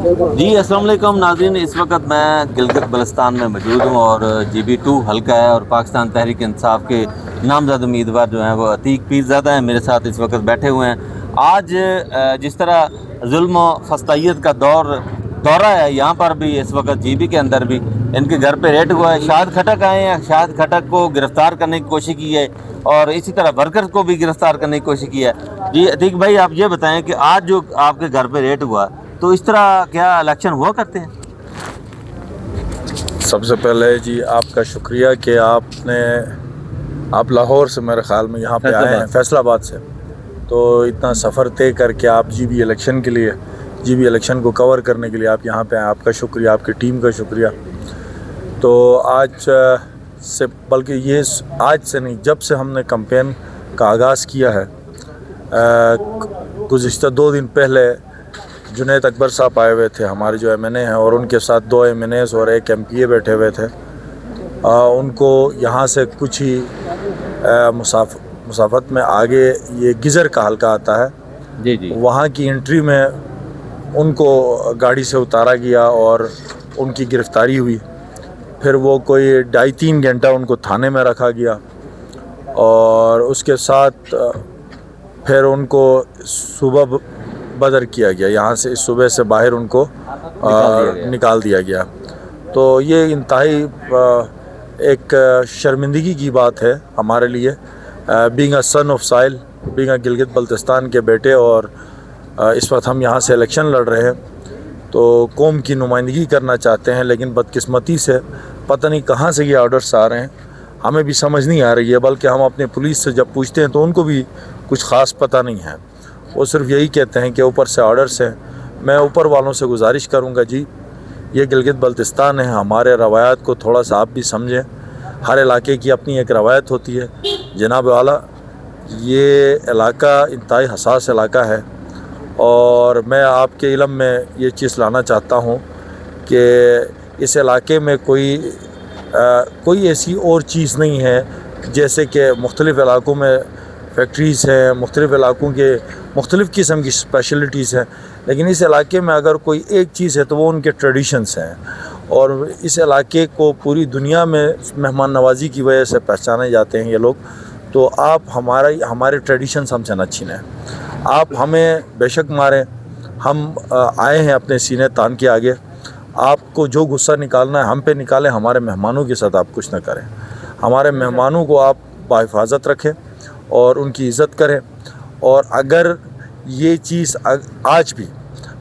جی السلام علیکم ناظرین، اس وقت میں گلگت بلتستان میں موجود ہوں اور GB2 حلقہ ہے اور پاکستان تحریک انصاف کے نامزد امیدوار جو ہیں وہ عتیق پیرزادہ ہیں، میرے ساتھ اس وقت بیٹھے ہوئے ہیں۔ آج جس طرح ظلم و فسطائیت کا دورہ ہے، یہاں پر بھی اس وقت GB کے اندر بھی ان کے گھر پہ ریڈ ہوا ہے۔ شاہد کھٹک آئے ہیں، شاہد کھٹک کو گرفتار کرنے کی کوشش کی ہے اور اسی طرح ورکر کو بھی گرفتار کرنے کی کوشش کی ہے۔ جی عتیق بھائی، آپ یہ بتائیں کہ آج جو آپ کے گھر پہ ریڈ ہوا تو اس طرح کیا الیکشن ہوا کرتے ہیں؟ سب سے پہلے جی آپ کا شکریہ کہ آپ لاہور سے میرے خیال میں یہاں پہ آئے ہیں، فیصل آباد سے، تو اتنا سفر طے کر کے آپ GB الیکشن کے لیے، GB الیکشن کو کور کرنے کے لیے آپ یہاں پہ آئے، آپ کا شکریہ، آپ کی ٹیم کا شکریہ۔ تو آج سے، بلکہ آج سے نہیں، جب سے ہم نے کمپین کا آغاز کیا ہے، گزشتہ 2 دن پہلے جنید اکبر صاحب آئے ہوئے تھے، ہمارے جو MNA ہیں، اور ان کے ساتھ 2 MNAs اور 1 MPA بیٹھے ہوئے تھے۔ ان کو یہاں سے کچھ ہی مسافت میں آگے یہ گزر کا حلقہ آتا ہے، جی وہاں کی انٹری میں ان کو گاڑی سے اتارا گیا اور ان کی گرفتاری ہوئی۔ پھر وہ کوئی 2.5-3 گھنٹہ ان کو تھانے میں رکھا گیا اور اس کے ساتھ پھر ان کو صبح بدر کیا گیا، یہاں سے اس صبح سے باہر ان کو نکال دیا گیا۔ تو یہ انتہائی ایک شرمندگی کی بات ہے ہمارے لیے، بینگ اے سن آف سائل، بینگ اے گلگت بلتستان کے بیٹے، اور اس وقت ہم یہاں سے الیکشن لڑ رہے ہیں تو قوم کی نمائندگی کرنا چاہتے ہیں، لیکن بدقسمتی سے پتہ نہیں کہاں سے یہ آرڈرس آ رہے ہیں، ہمیں بھی سمجھ نہیں آ رہی ہے، بلکہ ہم اپنے پولیس سے جب پوچھتے ہیں تو ان کو بھی کچھ خاص پتہ نہیں ہے، وہ صرف یہی کہتے ہیں کہ اوپر سے آرڈرس ہیں۔ میں اوپر والوں سے گزارش کروں گا جی، یہ گلگت بلتستان ہے، ہمارے روایات کو تھوڑا سا آپ بھی سمجھیں، ہر علاقے کی اپنی ایک روایت ہوتی ہے۔ جناب والا، یہ علاقہ انتہائی حساس علاقہ ہے اور میں آپ کے علم میں یہ چیز لانا چاہتا ہوں کہ اس علاقے میں کوئی ایسی اور چیز نہیں ہے، جیسے کہ مختلف علاقوں میں فیکٹریز ہیں، مختلف علاقوں کے مختلف قسم کی اسپیشلٹیز ہیں، لیکن اس علاقے میں اگر کوئی ایک چیز ہے تو وہ ان کے ٹریڈیشنز ہیں، اور اس علاقے کو پوری دنیا میں مہمان نوازی کی وجہ سے پہچانے جاتے ہیں یہ لوگ۔ تو آپ ہمارے ٹریڈیشنز ہم سے نہ چھینیں، آپ ہمیں بے شک ماریں، ہم آئے ہیں اپنے سینے تان کے آگے، آپ کو جو غصہ نکالنا ہے ہم پہ نکالیں، ہمارے مہمانوں کے ساتھ آپ کچھ نہ کریں، ہمارے مہمانوں کو آپ بحفاظت رکھیں اور ان کی عزت کریں۔ اور اگر یہ چیز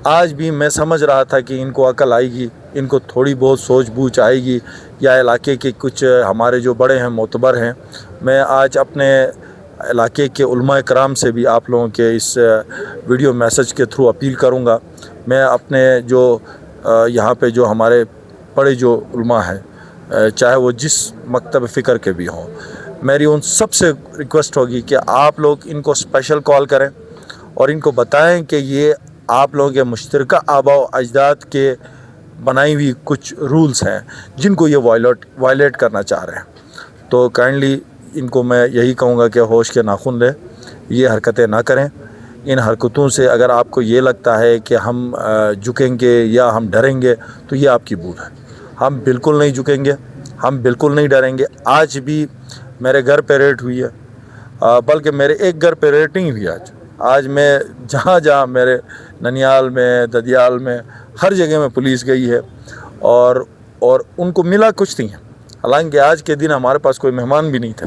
آج بھی میں سمجھ رہا تھا کہ ان کو عقل آئے گی، ان کو تھوڑی بہت سوچ بوجھ آئے گی، یا علاقے کے کچھ ہمارے جو بڑے ہیں، معتبر ہیں، میں آج اپنے علاقے کے علماء کرام سے بھی آپ لوگوں کے اس ویڈیو میسج کے تھرو اپیل کروں گا۔ میں اپنے جو یہاں پہ جو ہمارے بڑے جو علماء ہیں، چاہے وہ جس مکتب فکر کے بھی ہوں، میری ان سب سے ریکویسٹ ہوگی کہ آپ لوگ ان کو اسپیشل کال کریں اور ان کو بتائیں کہ یہ آپ لوگوں کے مشترکہ آباء و اجداد کے بنائی ہوئی کچھ رولز ہیں جن کو یہ وائلیٹ کرنا چاہ رہے ہیں۔ تو کائنڈلی ان کو میں یہی کہوں گا کہ ہوش کے ناخن لیں، یہ حرکتیں نہ کریں۔ ان حرکتوں سے اگر آپ کو یہ لگتا ہے کہ ہم جھکیں گے یا ہم ڈریں گے تو یہ آپ کی بھول ہے، ہم بالکل نہیں جھکیں گے، ہم بالکل نہیں ڈریں گے۔ آج بھی میرے گھر پہ ریڈ ہوئی ہے، بلکہ میرے ایک گھر پہ ریڈ نہیں ہوئی آج میں جہاں میرے ننیال میں، ددیال میں، ہر جگہ میں پولیس گئی ہے اور ان کو ملا کچھ نہیں ہے۔ حالانکہ آج کے دن ہمارے پاس کوئی مہمان بھی نہیں تھا،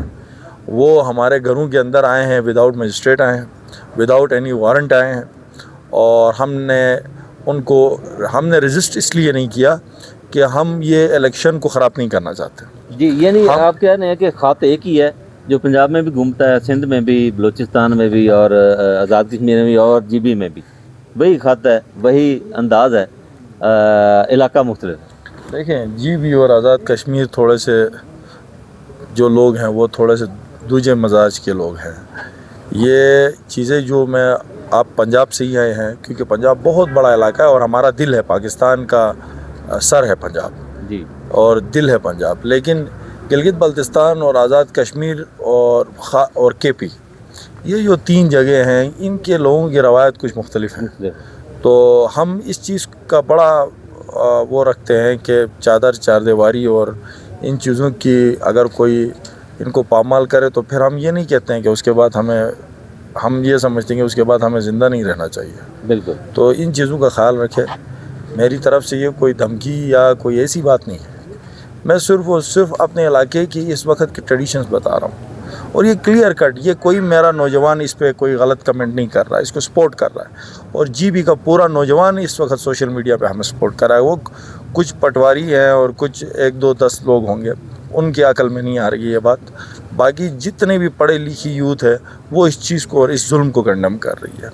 وہ ہمارے گھروں کے اندر آئے ہیں، وداؤٹ مجسٹریٹ آئے ہیں، وداؤٹ اینی وارنٹ آئے ہیں، اور ہم نے رجسٹ اس لیے نہیں کیا کہ ہم یہ الیکشن کو خراب نہیں کرنا چاہتے۔ جی، یعنی آپ کہہ رہے ہیں کہ خط ایک ہی ہے جو پنجاب میں بھی گھومتا ہے، سندھ میں بھی، بلوچستان میں بھی، اور آزاد کشمیر میں بھی، اور GB میں بھی وہی خط ہے، وہی انداز ہے، علاقہ مختلف۔ دیکھیں، GB اور آزاد کشمیر تھوڑے سے جو لوگ ہیں وہ تھوڑے سے دوجے مزاج کے لوگ ہیں۔ یہ چیزیں جو آپ پنجاب سے ہی آئے ہیں، کیونکہ پنجاب بہت بڑا علاقہ ہے اور ہمارا دل ہے، پاکستان کا سر ہے پنجاب جی، اور دل ہے پنجاب، لیکن گلگت بلتستان اور آزاد کشمیر اور KP، یہ جو 3 جگہ ہیں، ان کے لوگوں کی روایت کچھ مختلف ہیں۔ تو ہم اس چیز کا بڑا وہ رکھتے ہیں کہ چار دیواری اور ان چیزوں کی اگر کوئی ان کو پامال کرے تو پھر ہم یہ نہیں کہتے ہیں کہ اس کے بعد ہم یہ سمجھتے ہیں کہ اس کے بعد ہمیں زندہ نہیں رہنا چاہیے. بالکل. تو ان چیزوں کا خیال رکھے. میری طرف سے یہ کوئی دھمکی یا کوئی ایسی بات نہیں ہے. میں صرف اپنے علاقے کی اس وقت کی ٹریڈیشنز بتا رہا ہوں, اور یہ کلیئر کٹ, یہ کوئی میرا نوجوان اس پہ کوئی غلط کمنٹ نہیں کر رہا ہے, اس کو سپورٹ کر رہا ہے. اور جی بی کا پورا نوجوان اس وقت سوشل میڈیا پہ ہمیں سپورٹ کر رہا ہے. وہ کچھ پٹواری ہیں اور کچھ 1-2-10 لوگ ہوں گے, ان کی عقل میں نہیں آ رہی ہے یہ بات. باقی جتنے بھی پڑھے لکھی یوتھ ہے وہ اس چیز کو اور اس ظلم کو کنڈم کر رہی ہے.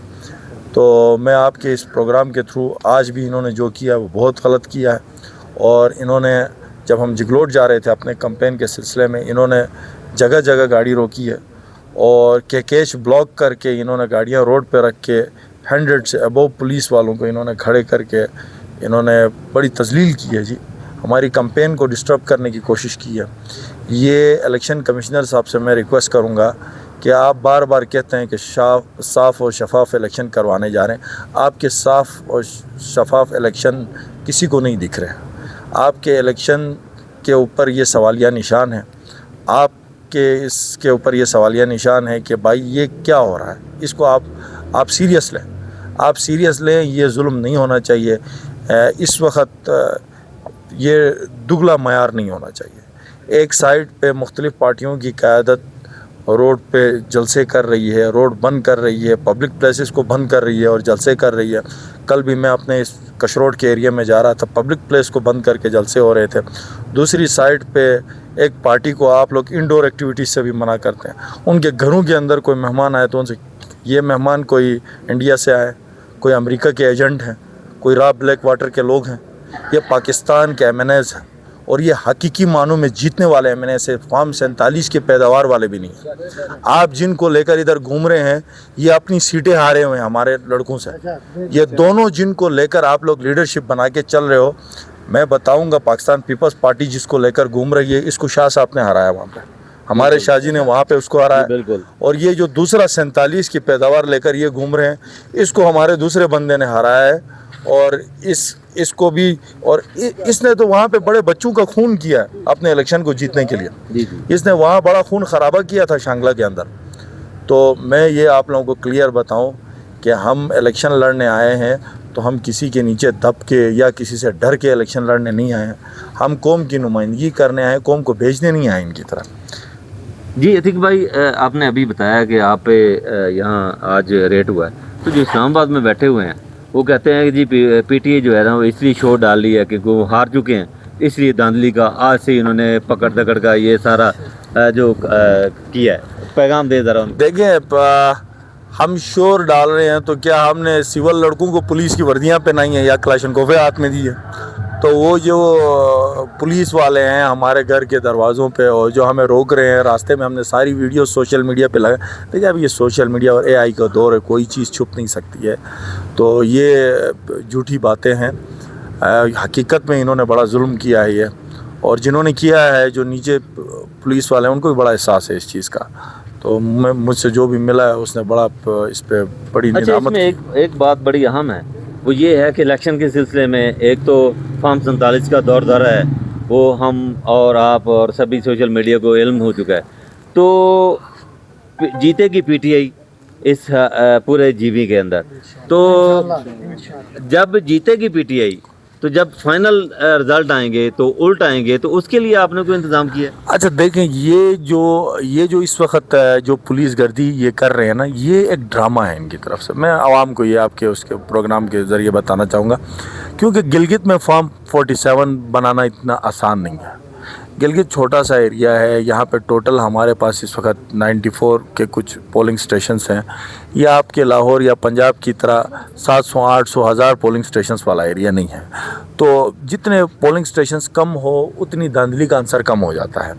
تو میں آپ کے اس پروگرام کے تھرو, آج بھی انہوں نے جو کیا وہ بہت غلط کیا ہے. اور انہوں نے جب ہم جگلوٹ جا رہے تھے اپنے کمپین کے سلسلے میں, انہوں نے جگہ جگہ گاڑی روکی ہے, اور کیش بلاک کر کے انہوں نے گاڑیاں روڈ پہ رکھ کے 100 سے ابو پولیس والوں کو انہوں نے کھڑے کر کے انہوں نے بڑی تذلیل کی ہے جی. ہماری کمپین کو ڈسٹرب کرنے کی کوشش کی ہے. یہ الیکشن کمشنر صاحب سے میں ریکویسٹ کروں گا کہ آپ بار بار کہتے ہیں کہ صاف اور شفاف الیکشن کروانے جا رہے ہیں. آپ کے صاف اور شفاف الیکشن کسی کو نہیں دکھ رہے. آپ کے الیکشن کے اوپر یہ سوالیہ نشان ہے. آپ کے اس کے اوپر یہ سوالیہ نشان ہے کہ بھائی یہ کیا ہو رہا ہے. اس کو آپ سیریس لیں. آپ سیریس لیں. یہ ظلم نہیں ہونا چاہیے. اس وقت یہ دگلا معیار نہیں ہونا چاہیے. ایک سائڈ پہ مختلف پارٹیوں کی قیادت روڈ پہ جلسے کر رہی ہے, روڈ بند کر رہی ہے, پبلک پلیسز کو بند کر رہی ہے اور جلسے کر رہی ہے. کل بھی میں اپنے اس کشروڈ کے ایریا میں جا رہا تھا, پبلک پلیس کو بند کر کے جلسے ہو رہے تھے. دوسری سائڈ پہ ایک پارٹی کو آپ لوگ انڈور ایکٹیویٹیز سے بھی منع کرتے ہیں. ان کے گھروں کے اندر کوئی مہمان آئے تو ان سے, یہ مہمان کوئی انڈیا سے آئے, کوئی امریکہ کے ایجنٹ ہیں, کوئی را بلیک واٹر کے لوگ ہیں, یہ پاکستان کے MNAs ہیں, اور یہ حقیقی معنوں میں جیتنے والے MNAs ہیں, فارم 47 کے پیداوار والے بھی نہیں ہیں. آپ جن کو لے کر ادھر گھوم رہے ہیں یہ اپنی سیٹیں ہارے ہوئے ہیں ہمارے لڑکوں سے. یہ دونوں جن کو لے کر آپ لوگ لیڈرشپ بنا کے چل رہے ہو, میں بتاؤں گا پاکستان پیپلز پارٹی جس کو لے کر گھوم رہی ہے, اس کو شاہ صاحب نے ہرایا وہاں پہ, ہمارے شاہ جی نے وہاں پہ اس کو ہرایا. اور یہ جو دوسرا 47 کی پیداوار لے کر یہ گھوم رہے ہیں, اس کو ہمارے دوسرے بندے نے ہرایا ہے. اور اس کو بھی, اور اس نے تو وہاں پہ بڑے بچوں کا خون کیا ہے اپنے الیکشن کو جیتنے کے لیے. اس نے وہاں بڑا خون خرابہ کیا تھا شانگلہ کے اندر. تو میں یہ آپ لوگوں کو کلیئر بتاؤں کہ ہم الیکشن لڑنے آئے ہیں تو ہم کسی کے نیچے دب کے یا کسی سے ڈر کے الیکشن لڑنے نہیں آئے ہیں. ہم قوم کی نمائندگی کرنے آئے ہیں, قوم کو بھیجنے نہیں آئے ان کی طرح. جی عتیق بھائی, آپ نے ابھی بتایا کہ آپ پہ یہاں آج ریٹ ہوا ہے, تو جو اسلام آباد میں بیٹھے ہوئے ہیں وہ کہتے ہیں کہ جی پی ٹی اے جو ہے نا وہ اس لیے شور ڈال لی ہے کہ وہ ہار چکے ہیں, اس لیے دھاندلی کا آج سے انہوں نے پکڑ دکڑ کا یہ سارا جو کیا ہے. پیغام دے ذرا. دیکھیں, ہم شور ڈال رہے ہیں تو کیا ہم نے سول لڑکوں کو پولیس کی وردیاں پہنائی ہیں یا کلاشنکوفیں ہاتھ میں دی ہے؟ تو وہ جو پولیس والے ہیں ہمارے گھر کے دروازوں پہ اور جو ہمیں روک رہے ہیں راستے میں, ہم نے ساری ویڈیو سوشل میڈیا پہ لگا. دیکھیں اب یہ سوشل میڈیا اور AI کا دور ہے, کوئی چیز چھپ نہیں سکتی ہے. تو یہ جھوٹی باتیں ہیں. حقیقت میں انہوں نے بڑا ظلم کیا ہے یہ, اور جنہوں نے کیا ہے جو نیچے پولیس والے ہیں ان کو بھی بڑا احساس ہے اس چیز کا. تو مجھ سے جو بھی ملا ہے اس نے بڑا اس پہ بڑی ندامت کی. ایک بات بڑی اہم ہے, وہ یہ ہے کہ الیکشن کے سلسلے میں ایک تو فارم 47 کا دور دورہ ہے, وہ ہم اور آپ اور سبھی سوشل میڈیا کو علم ہو چکا ہے. تو جیتے گی PTI اس پورے GB کے اندر. تو جب جیتے گی PTI تو جب فائنل رزلٹ آئیں گے تو الٹ آئیں گے, تو اس کے لیے آپ نے کوئی انتظام کیا؟ اچھا دیکھیں, یہ جو اس وقت جو پولیس گردی یہ کر رہے ہیں نا, یہ ایک ڈرامہ ہے ان کی طرف سے. میں عوام کو یہ آپ کے اس کے پروگرام کے ذریعے بتانا چاہوں گا, کیونکہ گلگت میں فارم 47 بنانا اتنا آسان نہیں ہے. گلگت چھوٹا سا ایریا ہے, یہاں پہ ٹوٹل ہمارے پاس اس وقت 94 کے کچھ پولنگ سٹیشنز ہیں. یہ آپ کے لاہور یا پنجاب کی طرح 700 800 1000 پولنگ سٹیشنز والا ایریا نہیں ہے. تو جتنے پولنگ سٹیشنز کم ہو اتنی دھاندلی کا عنصر کم ہو جاتا ہے.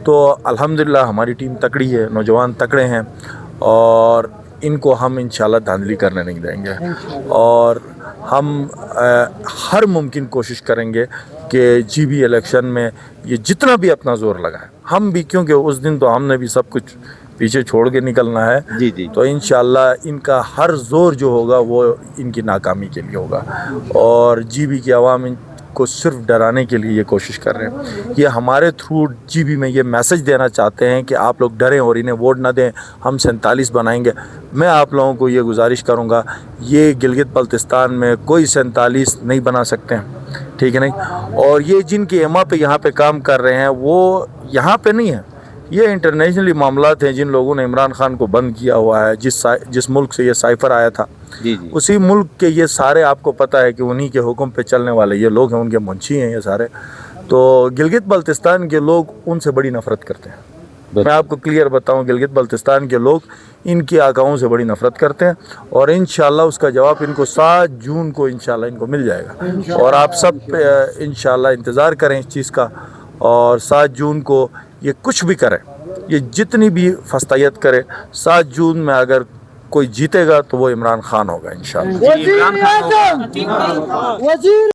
تو الحمدللہ ہماری ٹیم تکڑی ہے, نوجوان تکڑے ہیں, اور ان کو ہم انشاءاللہ دھاندلی کرنے نہیں دیں گے. اور ہم ہر ممکن کوشش کریں گے کہ GB الیکشن میں یہ جتنا بھی اپنا زور لگائے. ہم بھی, کیونکہ اس دن تو ہم نے بھی سب کچھ پیچھے چھوڑ کے نکلنا ہے جی جی تو انشاءاللہ ان کا ہر زور جو ہوگا وہ ان کی ناکامی کے لیے ہوگا. اور جی بی کی عوام ان کو صرف ڈرانے کے لیے یہ کوشش کر رہے ہیں. یہ ہمارے تھرو جی بی میں یہ میسج دینا چاہتے ہیں کہ آپ لوگ ڈریں اور انہیں ووٹ نہ دیں, ہم 47 بنائیں گے. میں آپ لوگوں کو یہ گزارش کروں گا, یہ گلگت بلتستان میں کوئی 47 نہیں بنا سکتے ہیں, ٹھیک ہے نہیں. اور یہ جن کے ایما پہ یہاں پہ کام کر رہے ہیں وہ یہاں پہ نہیں ہیں, یہ انٹرنیشنلی معاملات ہیں. جن لوگوں نے عمران خان کو بند کیا ہوا ہے, جس ملک سے یہ سائفر آیا تھا, جی جی اسی ملک کے یہ سارے آپ کو پتہ ہے کہ انہی کے حکم پہ چلنے والے یہ لوگ ہیں, ان کے منشی ہیں یہ سارے. تو گلگت بلتستان کے لوگ ان سے بڑی نفرت کرتے ہیں. میں آپ کو کلیئر بتاؤں, گلگت بلتستان کے لوگ ان کی آقاؤں سے بڑی نفرت کرتے ہیں. اور انشاءاللہ اس کا جواب ان کو 7 جون کو انشاءاللہ ان کو مل جائے گا. اور آپ سب انشاءاللہ انتظار کریں اس چیز کا. اور 7 جون کو یہ کچھ بھی کریں, یہ جتنی بھی فستیت کرے, 7 جون میں اگر کوئی جیتے گا تو وہ عمران خان ہوگا انشاءاللہ.